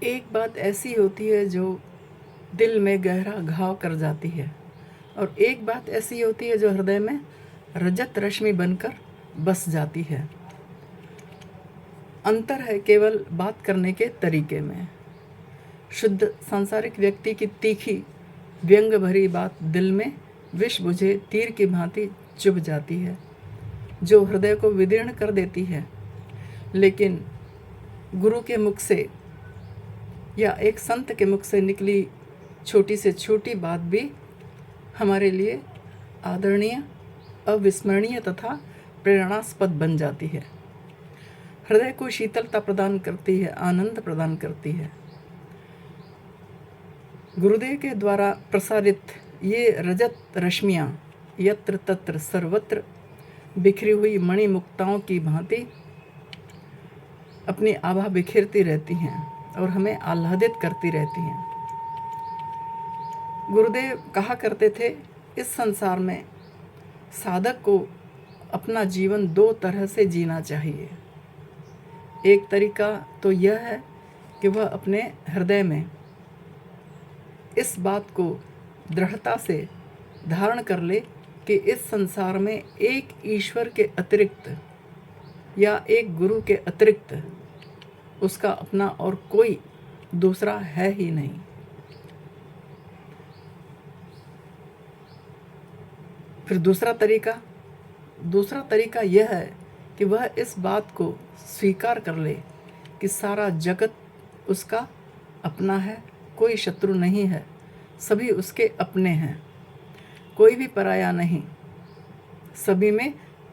एक बात ऐसी होती है जो दिल में गहरा घाव कर जाती है, और एक बात ऐसी होती है जो हृदय में रजत रश्मि बनकर बस जाती है। अंतर है केवल बात करने के तरीके में। शुद्ध सांसारिक व्यक्ति की तीखी व्यंग भरी बात दिल में विष बुझे तीर की भांति चुभ जाती है, जो हृदय को विदीर्ण कर देती है। लेकिन गुरु के मुख से या एक संत के मुख से निकली छोटी से छोटी बात भी हमारे लिए आदरणीय, अविस्मरणीय तथा प्रेरणास्पद बन जाती है। हृदय को शीतलता प्रदान करती है, आनंद प्रदान करती है। गुरुदेव के द्वारा प्रसारित ये रजत रश्मियाँ यत्र तत्र सर्वत्र बिखरी हुई मणिमुक्ताओं की भांति अपनी आभा बिखेरती रहती हैं और हमें आह्लादित करती रहती हैं। गुरुदेव कहा करते थे, इस संसार में साधक को अपना जीवन दो तरह से जीना चाहिए। एक तरीका तो यह है कि वह अपने हृदय में इस बात को दृढ़ता से धारण कर ले कि इस संसार में एक ईश्वर के अतिरिक्त या एक गुरु के अतिरिक्त उसका अपना और कोई दूसरा है ही नहीं। फिर दूसरा तरीका यह है कि वह इस बात को स्वीकार कर ले कि सारा जगत उसका अपना है, कोई शत्रु नहीं है, सभी उसके अपने हैं, कोई भी पराया नहीं, सभी में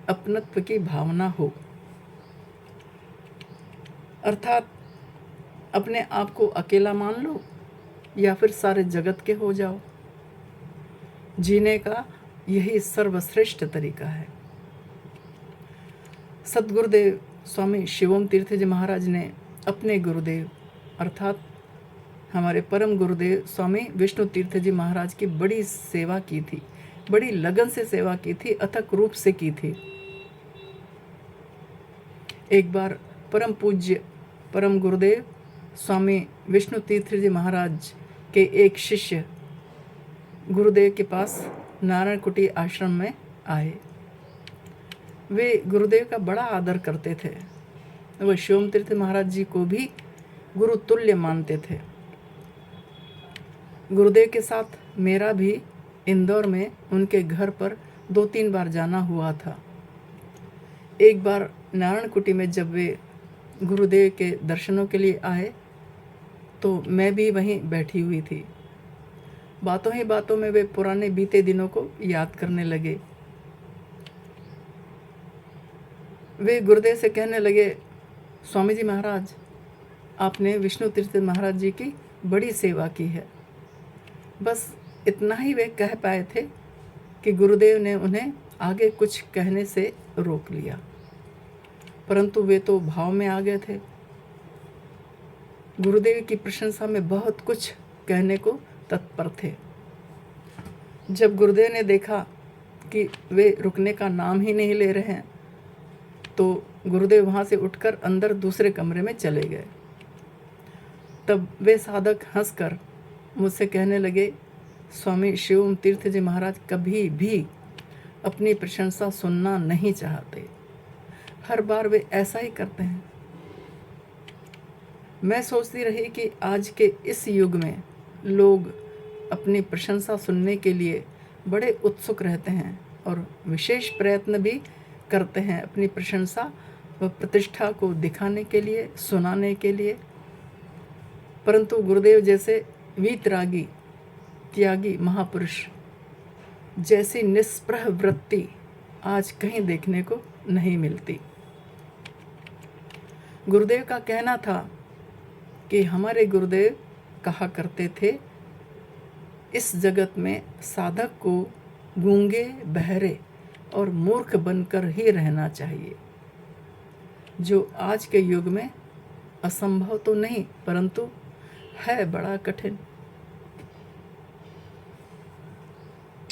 अपनत्व की भावना हो। अर्थात अपने आप को अकेला मान लो या फिर सारे जगत के हो जाओ। जीने का यही सर्वश्रेष्ठ तरीका है। सद्गुरुदेव स्वामी शिवोम तीर्थ जी महाराज ने अपने गुरुदेव अर्थात हमारे परम गुरुदेव स्वामी विष्णु तीर्थ जी महाराज की बड़ी सेवा की थी, बड़ी लगन से सेवा की थी, अथक रूप से की थी। एक बार परम पूज्य परम गुरुदेव स्वामी विष्णु तीर्थ जी महाराज के एक शिष्य गुरुदेव के पास नारायण कुटी आश्रम में आए। वे गुरुदेव का बड़ा आदर करते थे। वह शिवम तीर्थ महाराज जी को भी गुरु तुल्य मानते थे। गुरुदेव के साथ मेरा भी इंदौर में उनके घर पर 2-3 बार जाना हुआ था। एक बार नारायण कुटी में जब वे गुरुदेव के दर्शनों के लिए आए तो मैं भी वहीं बैठी हुई थी। बातों ही बातों में वे पुराने बीते दिनों को याद करने लगे। वे गुरुदेव से कहने लगे, स्वामी जी महाराज, आपने विष्णु तीर्थ महाराज जी की बड़ी सेवा की है। बस इतना ही वे कह पाए थे कि गुरुदेव ने उन्हें आगे कुछ कहने से रोक लिया, परंतु वे तो भाव में आ गए थे। गुरुदेव की प्रशंसा में बहुत कुछ कहने को तत्पर थे। जब गुरुदेव ने देखा कि वे रुकने का नाम ही नहीं ले रहे हैं तो गुरुदेव वहाँ से उठकर अंदर दूसरे कमरे में चले गए। तब वे साधक हंसकर मुझसे कहने लगे, स्वामी शिवम तीर्थ जी महाराज कभी भी अपनी प्रशंसा सुनना नहीं चाहते, हर बार वे ऐसा ही करते हैं। मैं सोचती रही कि आज के इस युग में लोग अपनी प्रशंसा सुनने के लिए बड़े उत्सुक रहते हैं और विशेष प्रयत्न भी करते हैं अपनी प्रशंसा व प्रतिष्ठा को दिखाने के लिए, सुनाने के लिए। परंतु गुरुदेव जैसे वीतरागी त्यागी महापुरुष जैसी निष्प्रह वृत्ति आज कहीं देखने को नहीं मिलती। गुरुदेव का कहना था कि हमारे गुरुदेव कहा करते थे, इस जगत में साधक को गूंगे, बहरे और मूर्ख बनकर ही रहना चाहिए, जो आज के युग में असंभव तो नहीं परंतु है बड़ा कठिन।